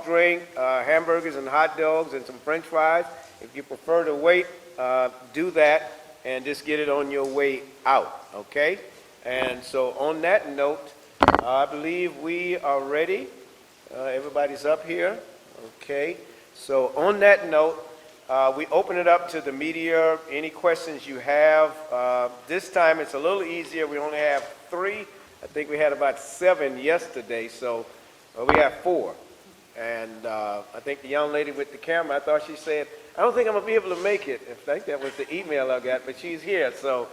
drink, hamburgers and hot dogs and some french fries. If you prefer to wait, do that and just get it on your way out, okay? And so on that note, I believe we are ready. Everybody's up here, okay? So on that note, we open it up to the media. Any questions you have? This time it's a little easier. We only have 3. I think we had about 7 yesterday, so we have 4. And I think the young lady with the camera, I thought she said, I don't think I'm going to be able to make it. In fact, that was the email I got, but she's here. So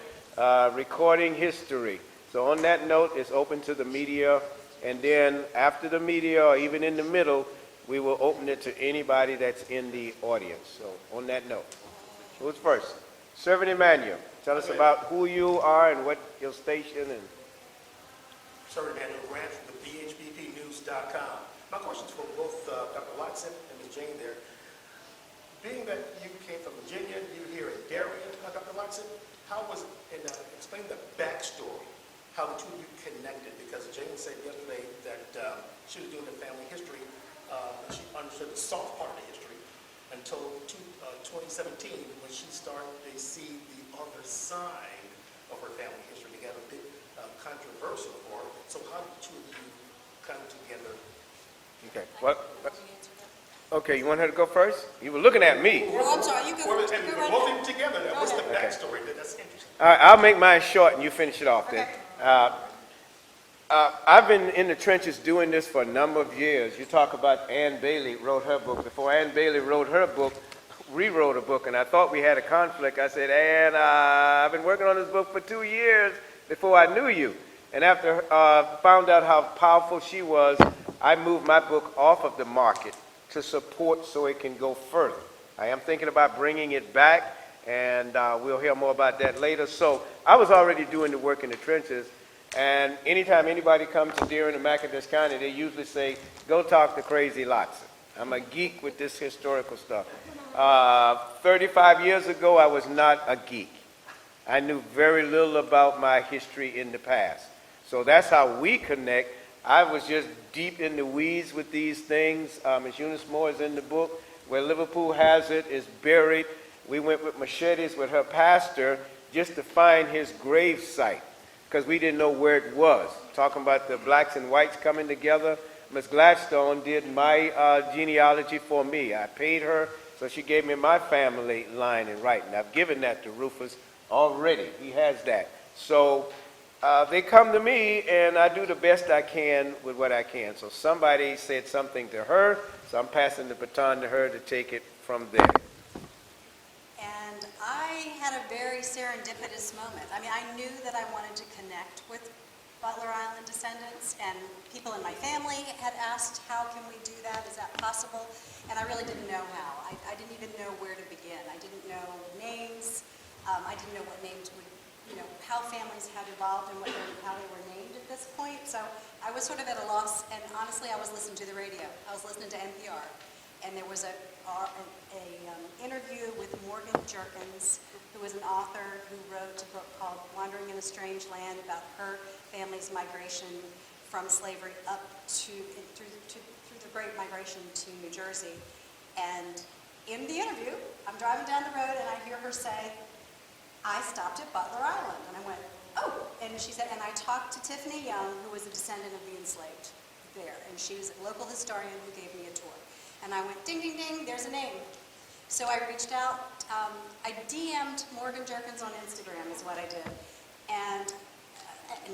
recording history. So on that note, it's open to the media. And then after the media, or even in the middle, we will open it to anybody that's in the audience. So on that note, who's first? Servant Emmanuel, tell us about who you are and what your station and... Servant Emmanuel Grant from the BHBPnews.com. My question's for both Dr. Watson and Ms. Jane there. Being that you came from Virginia, you're here in Darien, Dr. Watson, how was it, and explain the backstory, how the two of you connected, because Jane said yesterday that she was doing the family history. She understood the soft part of the history until 2017 when she started to see the other side of her family history. They got a bit controversial for her. So how did the two of you come together? Okay. What? Okay, you want her to go first? You were looking at me. Oh, I'm sorry. You go. Both of them together. What's the backstory? That's interesting. All right, I'll make mine short and you finish it off then. Okay. I've been in the trenches doing this for a number of years. You talk about Ann Bailey wrote her book. Before Ann Bailey wrote her book, rewrote a book, and I thought we had a conflict. I said, Ann, I've been working on this book for 2 years before I knew you. And after found out how powerful she was, I moved my book off of the market to support so it can go further. I am thinking about bringing it back, and we'll hear more about that later. So I was already doing the work in the trenches. And anytime anybody comes to Darien or McIntosh County, they usually say, go talk to Crazy Lotson. I'm a geek with this historical stuff. 35 years ago, I was not a geek. I knew very little about my history in the past. So that's how we connect. I was just deep in the weeds with these things. As Eunice Moore is in the book, where Liverpool has it, is buried. We went with machetes with her pastor just to find his grave site, because we didn't know where it was. Talking about the blacks and whites coming together. Ms. Gladstone did my genealogy for me. I paid her, so she gave me my family line in writing. I've given that to Rufus already. He has that. So they come to me, and I do the best I can with what I can. So somebody said something to her, so I'm passing the baton to her to take it from there. And I had a very serendipitous moment. I mean, I knew that I wanted to connect with Butler Island descendants, and people in my family had asked, how can we do that? Is that possible? And I really didn't know how. I didn't even know where to begin. I didn't know names. I didn't know what names would, how families had evolved and how they were named at this point. So I was sort of at a loss, and honestly, I was listening to the radio. I was listening to NPR, and there was an interview with Morgan Jerkins, who was an author who wrote a book called Wandering in a Strange Land about her family's migration from slavery up through the Great Migration to New Jersey. And in the interview, I'm driving down the road and I hear her say, I stopped at Butler Island. And I went, oh. And she said, and I talked to Tiffany Young, who was a descendant of the enslaved there. And she was a local historian who gave me a tour. And I went, ding, ding, ding, there's a name. So I reached out. I DM'd Morgan Jerkins on Instagram is what I did. And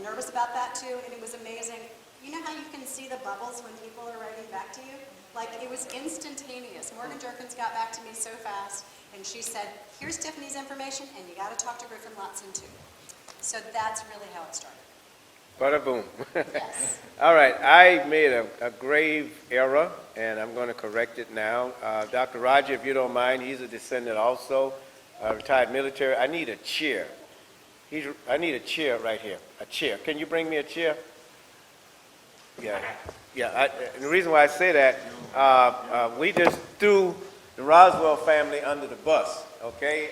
nervous about that too, and it was amazing. You know how you can see the bubbles when people are writing back to you? Like, it was instantaneous. Morgan Jerkins got back to me so fast, and she said, here's Tiffany's information, and you got to talk to Griffin Lotson too. So that's really how it started. Bada boom. Yes. All right, I made a grave error, and I'm going to correct it now. Dr. Roger, if you don't mind, he's a descendant also, retired military. I need a chair. I need a chair right here, a chair. Can you bring me a chair? Yeah. And the reason why I say that, we just threw the Roswell family under the bus, okay?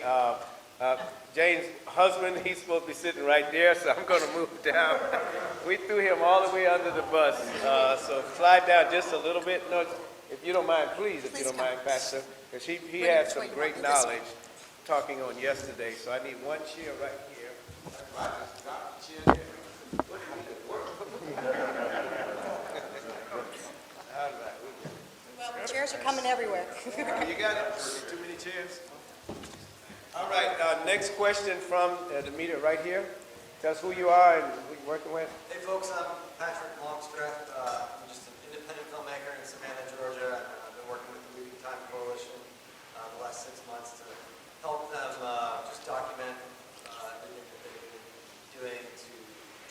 Jane's husband, he's supposed to be sitting right there, so I'm going to move down. We threw him all the way under the bus, so slide down just a little bit. No, if If you don't mind, please, if you Please don't come. mind, Pastor, because he Bring had it some between great one and this one. knowledge talking on yesterday, so I need one chair right here. I just got the chair there. What did he do? All right. Well, the chairs are coming everywhere. You got it? Too many chairs? All right, next question from the media right here. Tell us who you are and who you're working with. Hey folks, I'm Patrick Longstreth. I'm just an independent filmmaker in Savannah, Georgia. I've been working with the Leaving Time Coalition the last 6 months to help them just document everything that they've been doing to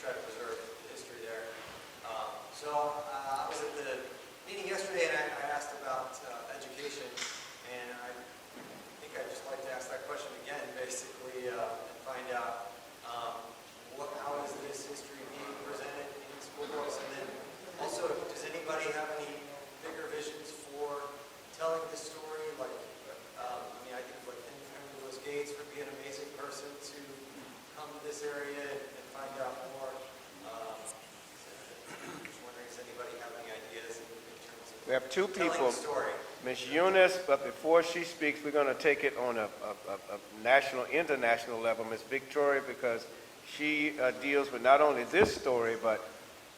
try to preserve the history there. I was at the meeting yesterday and I asked about education, and I think I'd just like to ask that question again, basically, and find out how is this history being presented in school books? And then also, does anybody have any bigger visions for telling this story? Like, I think like Henry Louis Gates would be an amazing person to come to this area and find out more. Just wondering, does anybody have any ideas in terms of We have two telling people. the story? Ms. Eunice, but before she speaks, we're going to take it on a national, international level. Ms. Victoria, because she deals with not only this story, but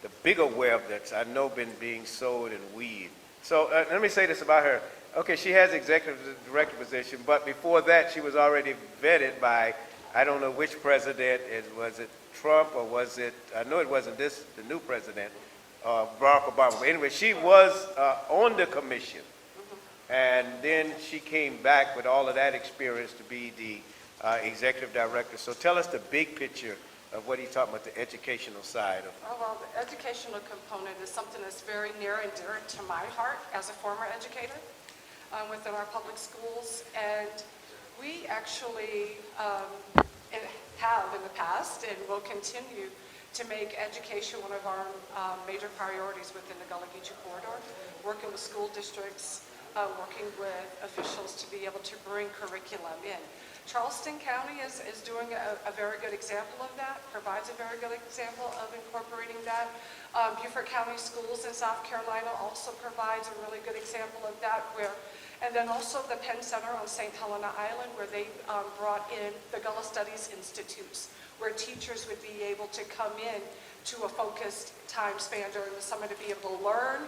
the bigger web that's, I know, been being sowed and weaved. So let me say this about her. Okay, she has executive director position, but before that, she was already vetted by, I don't know which president. Was it Trump or was it, I know it wasn't this, the new president, Barack Obama. But anyway, she was on the commission. And then she came back with all of that experience to be the executive director. So tell us the big picture of what he's talking about, the educational side of. Oh, well, the educational component is something that's very near and dear to my heart as a former educator within our public schools. And we actually have in the past and will continue to make education one of our major priorities within the Gullah Geechee corridor, working with school districts, working with officials to be able to bring curriculum in. Charleston County is doing a very good example of that, provides a very good example of incorporating that. Beaufort County Schools in South Carolina also provides a really good example of that, and then also the Penn Center on St. Helena Island, where they brought in the Gullah Studies Institutes, where teachers would be able to come in to a focused time span during the summer to be able to learn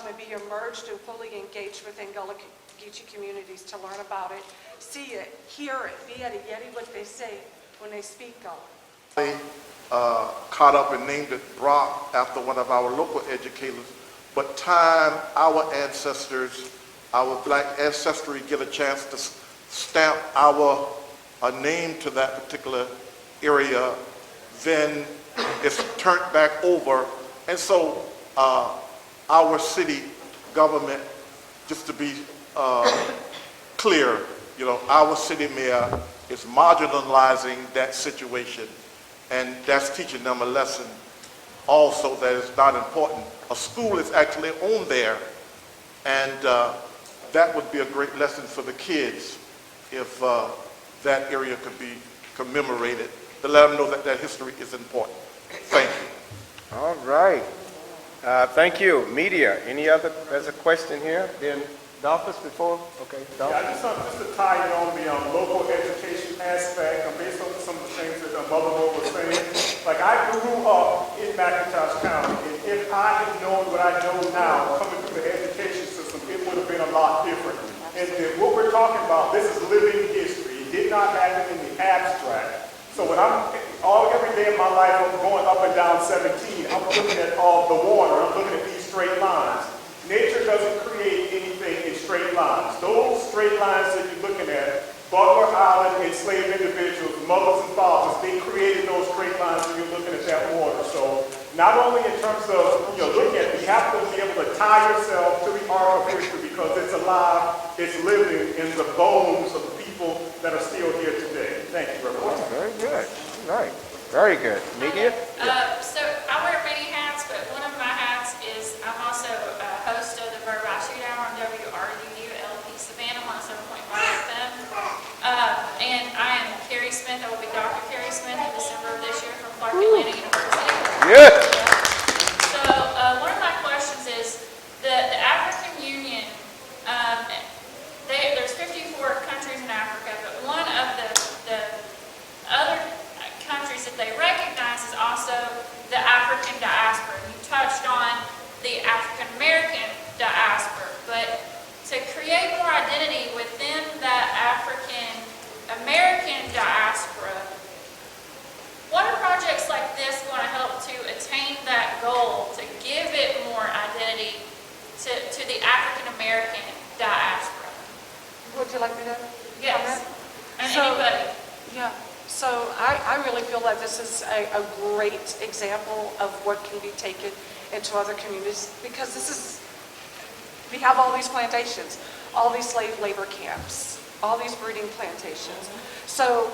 and be immersed and fully engaged within Gullah Geechee communities to learn about it, see it, hear it, be at a Yeti what they say when they speak Gullah. They caught up and named it Brock after one of our local educators, but time our ancestors, our black ancestry get a chance to stamp our name to that particular area, then it's turned back over. And so our city government, just to be clear, our city mayor is marginalizing that situation, and that's teaching them a lesson also that is not important. A school is actually on there, and that would be a great lesson for the kids if that area could be commemorated, to let them know that that history is important. Thank you. All right. Thank you. Media, there's a question here. Then Dolphus before? Okay, Dolphus. Yeah, just to tie in on the local education aspect, based on some of the things that Mother Lord was saying. Like, I grew up in McIntosh County, and if I had known what I know now, coming through the education system, it would have been a lot different. And what we're talking about, this is living history. It did not happen in the abstract. So when every day of my life, I'm going up and down 17, I'm looking at all the water, I'm looking at these straight lines. Nature doesn't create anything in straight lines. Those straight lines that you're looking at, Butler Island, enslaved individuals, mothers and fathers, they created those straight lines when you're looking at that water. So not only in terms of looking at it, you have to be able to tie yourself to the arc of history because it's alive, it's living in the bones of the people that are still here today. Thank you very much. Very good. All right. Very good. Media? So I wear many hats, but one of my hats is I'm also a host of the Bird Eye Shootout on WRUU LP Savannah 107.5 FM. And I am Carrie Smith. I will be Dr. Carrie Smith in December of this year from Clark Atlanta University. Good. So one of my questions is the African Union create more identity within that African American diaspora, what are projects like this going to help to attain that goal, to give it more identity to the African American diaspora? Would you like me to Yes. comment? And So- anybody. Yeah, so I really feel that this is a great example of what can be taken into other communities, because we have all these plantations, all these slave labor camps, all these breeding plantations. So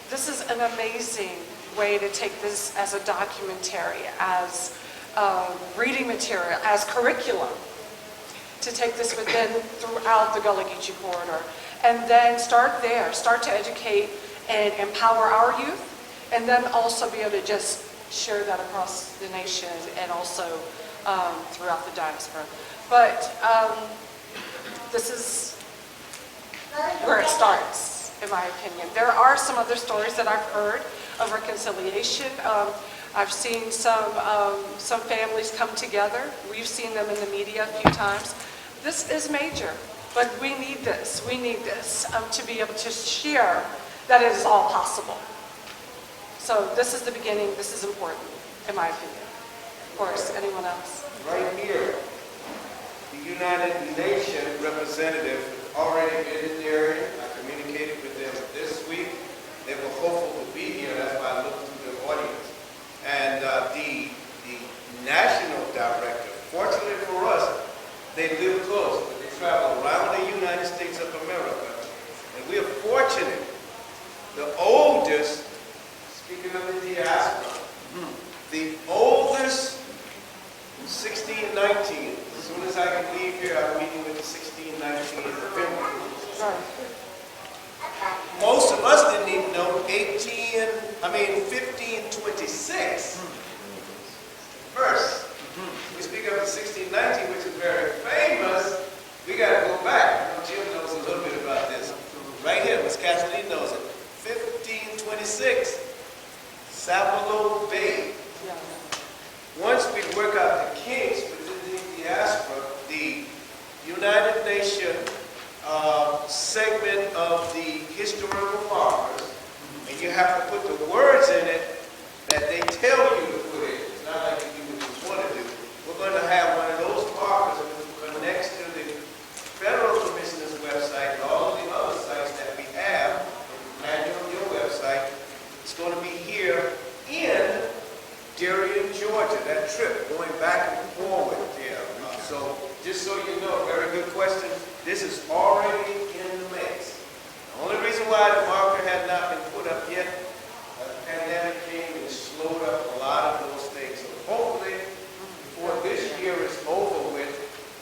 this is an amazing way to take this as a documentary, as reading material, as curriculum, to take this throughout the Gullah Geechee corridor. And then start there, start to educate and empower our youth, and then also be able to just share that across the nation and also throughout the diaspora. But this is where it starts, in my opinion. There are some other stories that I've heard of reconciliation. I've seen some families come together. We've seen them in the media a few times. This is major, but we need this. We need this to be able to share that it is all possible. So this is the beginning. This is important, in my opinion. Of course, anyone else? Right here, the United Nations representative has already been in Darien. I communicated with them this week. They were hopeful to be here. That's why I looked through the audience. And the national director, fortunately for us, they live close, but they travel around the United States of America. And we are fortunate. The oldest, speaking of the diaspora, the oldest 1619. As soon as I can leave here, I'm meeting with the 1619 in November. Most of us didn't even know 1526. First, we speak of the 1619, which is very famous. We got to go back. Jim knows a little bit about this. Right here, Miss Kathleen knows it. 1526, Sapelo Bay. Once we work out the kinks within the diaspora, the United Nations segment of the historical markers, and you have to put the words in it that they tell you to put in. It's not like you do what you want to do. We're going to have one of those markers which connects to the Federal Commissioner's website and all of the other sites that we have, and on your website. It's going to be here in Darien, Georgia, that trip, going back and forward there. So just so you know, very good question. This is already in the mix. The only reason why the marker had not been put up yet, the pandemic came and slowed up a lot of those things. So hopefully, before this year is over with,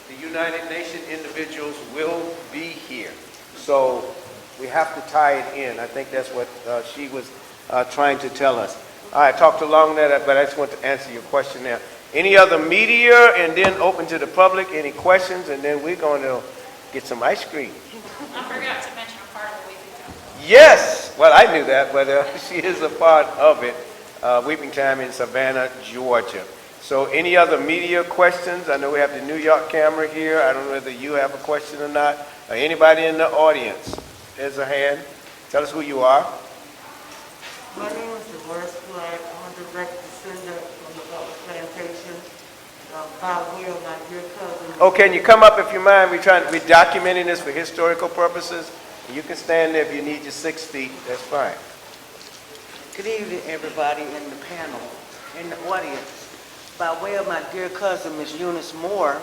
the United Nations individuals will be here. So we have to tie it in. I think that's what she was trying to tell us. I talked along that, but I just want to answer your question now. Any other media, and then open to the public? Any questions? And then we're going to get some ice cream. I forgot to mention a part of the Weeping Time. Yes! Well, I knew that, but she is a part of it. Weeping Time in Savannah, Georgia. So any other media questions? I know we have the New York camera here. I don't know whether you have a question or not. Or anybody in the audience? There's a hand. Tell us who you are. My name is Dolores Black. I'm a direct descendant from the Butler plantation by way of my dear cousin. Oh, can you come up if you mind? We're documenting this for historical purposes. You can stand there if you need your 6 feet. That's fine. Good evening, everybody in the panel, in the audience. By way of my dear cousin, Miss Eunice Moore,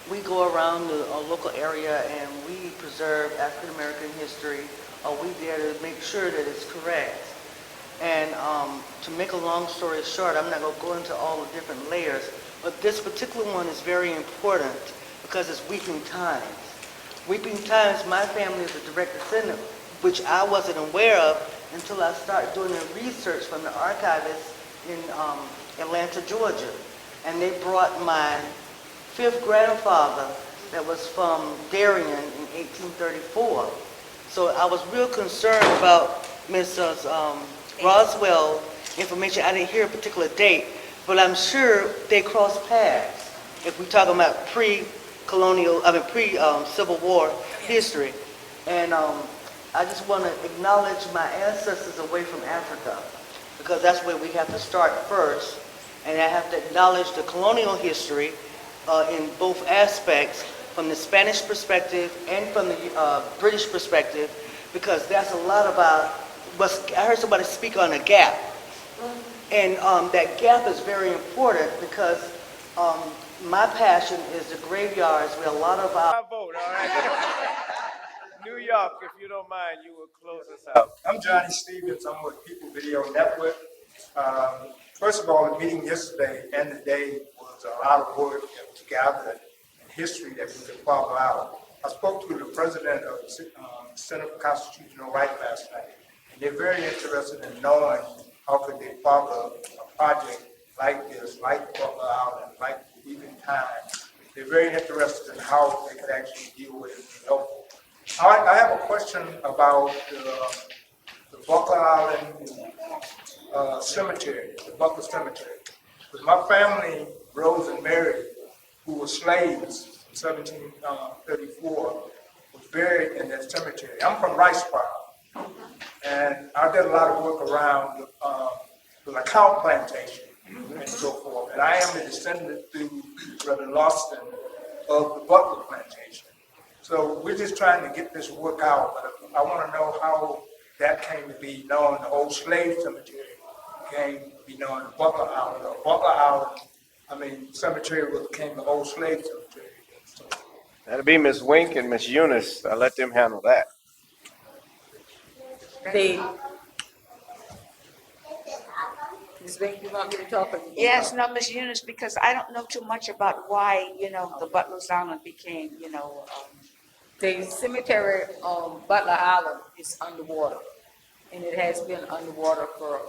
we go around the local area and we preserve African American history. We there to make sure that it's correct. And to make a long story short, I'm not going to go into all the different layers, but this particular one is very important because it's Weeping Times. Weeping Times, my family is a direct descendant, which I wasn't aware of until I started doing the research from the archivist in Atlanta, Georgia. And they brought my 5th grandfather that was from Darien in 1834. So I was real concerned about Mrs. Roswell information. I didn't hear a particular date, but I'm sure they crossed paths. If we're talking about pre-Civil War history. And I just want to acknowledge my ancestors away from Africa, because that's where we have to start first. And I have to acknowledge the colonial history in both aspects, from the Spanish perspective and from the British perspective, because that's a lot about I heard somebody speak on a gap. And that gap is very important because my passion is the graveyards where a lot of our I vote, all right? New York, if you don't mind, you will close us out. I'm Johnnie Stevens. I'm with People Video Network. First of all, the meeting yesterday and today was a lot of work that was gathered and history that we could follow out. I spoke to the president of the Center for Constitutional Rights last night, and they're very interested in knowing how could they follow a project like this, like Butler Island, like Even Time. They're very interested in how they could actually deal with it and help. I have a question about the Butler Island cemetery, the Butler Cemetery. Because my family, Rose and Mary, who were slaves in 1734, was buried in that cemetery. I'm from Rice Park, and I did a lot of work around the LeCount plantation and so forth. And I am a descendant through Reverend Lawson of the Butler plantation. So we're just trying to get this work out, but I want to know how that came to be known. The old slave cemetery came to be known as Butler Island. Or Butler Island, cemetery became the old slave cemetery. So, That'll be Miss Wink and Miss Eunice. I'll let them handle that. Ms. Bank, you want me to talk? Yes, no, Miss Eunice, because I don't know too much about why, the Butler's Island became, The cemetery on Butler Island is underwater, and it has been underwater for,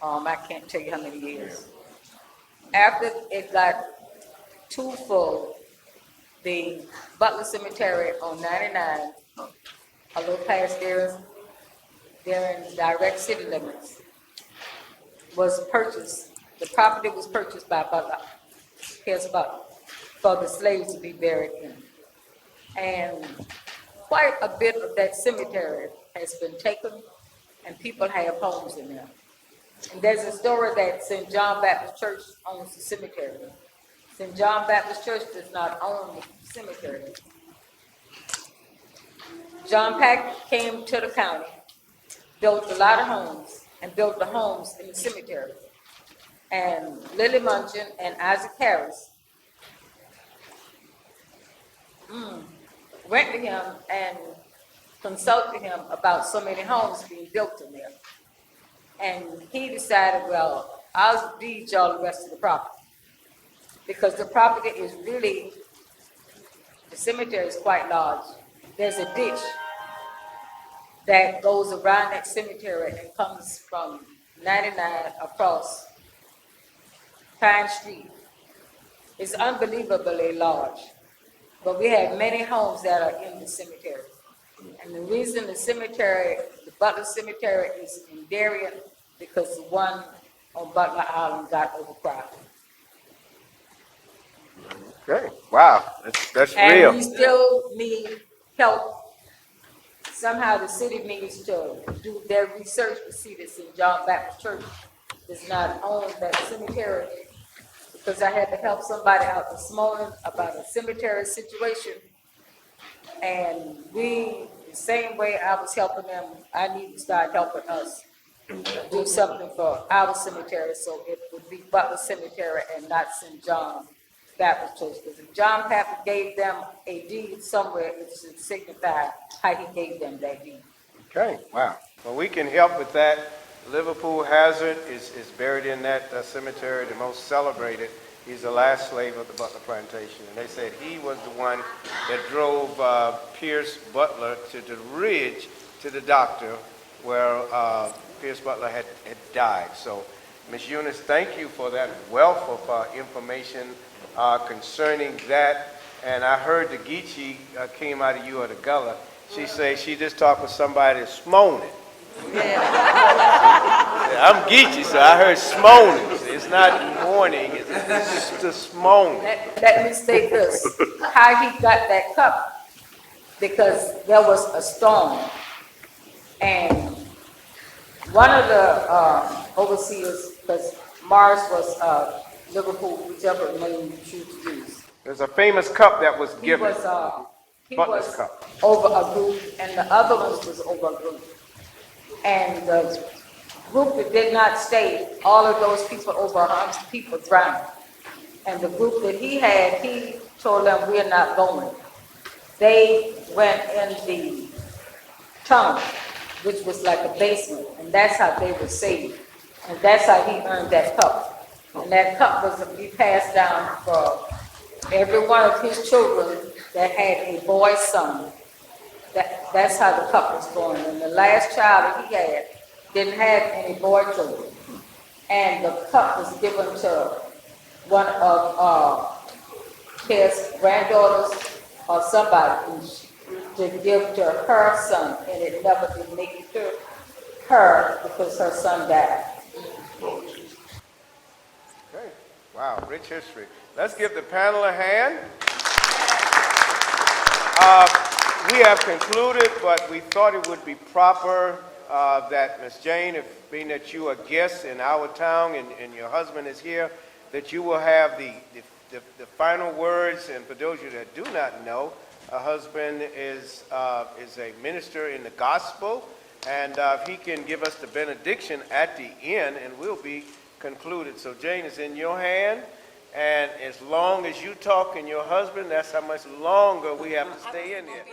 I can't tell you how many years. After it got too full, the Butler Cemetery on 99, a little past there, they're in direct city limits, was purchased. The property was purchased by Butler, here's Butler, for the slaves to be buried in. And quite a bit of that cemetery has been taken, and people have homes in there. And there's a story that St. John Baptist Church owns the cemetery. St. John Baptist Church does not own the cemetery. John Pack came to the county, built a lot of homes, and built the homes in the cemetery. And Lily Munchin and Isaac Harris went to him and consulted him about so many homes being built in there. And he decided, well, I'll deed y'all the rest of the property. Because the property is really, the cemetery is quite large. There's a ditch that goes around that cemetery and comes from 99 across Pine Street. It's unbelievably large. But we have many homes that are in the cemetery. And the reason the cemetery, the Butler Cemetery is in Darien, because the one on Butler Island got overcrowded. Okay, wow, that's And real. we still need help. Somehow the city needs to do their research to see that St. John Baptist Church does not own that cemetery. Because I had to help somebody out this morning about a cemetery situation. And the same way I was helping them, I need to start helping us do something for our cemetery, so it would be Butler Cemetery and not St. John Baptist Church. Because if John Patrick gave them a deed somewhere, it should signify how he gave them that deed. Okay, wow. Well, we can help with that. Liverpool Hazard is buried in that cemetery, the most celebrated. He's the last slave of the Butler plantation. And they said he was the one that drove Pierce Butler to the ridge to the doctor where Pierce Butler had died. So, Ms. Eunice, thank you for that wealth of information concerning that. And I heard the Geechee came out of you at the Gullah. She said she just talked with somebody this morning. Yeah, I'm Geechee, so I heard Smoning. It's It's not mourning, it's just moaning. Let me say this, how he got that cup, because there was a storm, and one of the overseers, because Mars was Liverpool, whichever name you choose to use. There's a famous cup that was He given, was, he Butler's was cup. over a group, and the other ones was over a group. And the group that did not stay, all of those people, over 100 people drowned. And the group that he had, he told them, we're not going. They went in the tunnel, which was like a basement, and that's how they were saved. And that's how he earned that cup. And that cup was to be passed down for every one of his children that had a boy son. That's how the cup was going. And the last child that he had didn't have any boy children. And the cup was given to one of his granddaughters or somebody to give to her son, and it never did make it to her because her son died. Okay, wow, rich history. Let's give the panel a hand. We have concluded, but we thought it would be proper that Ms. Jane, being that you are guests in our town and your husband is here, that you will have the final words. And for those of you that do not know, her husband is a minister in the gospel, and he can give us the benediction at the end, and we'll be concluded. So Jane, is in your hand, and as long as you talk and your husband, that's how much longer we have to stay in here.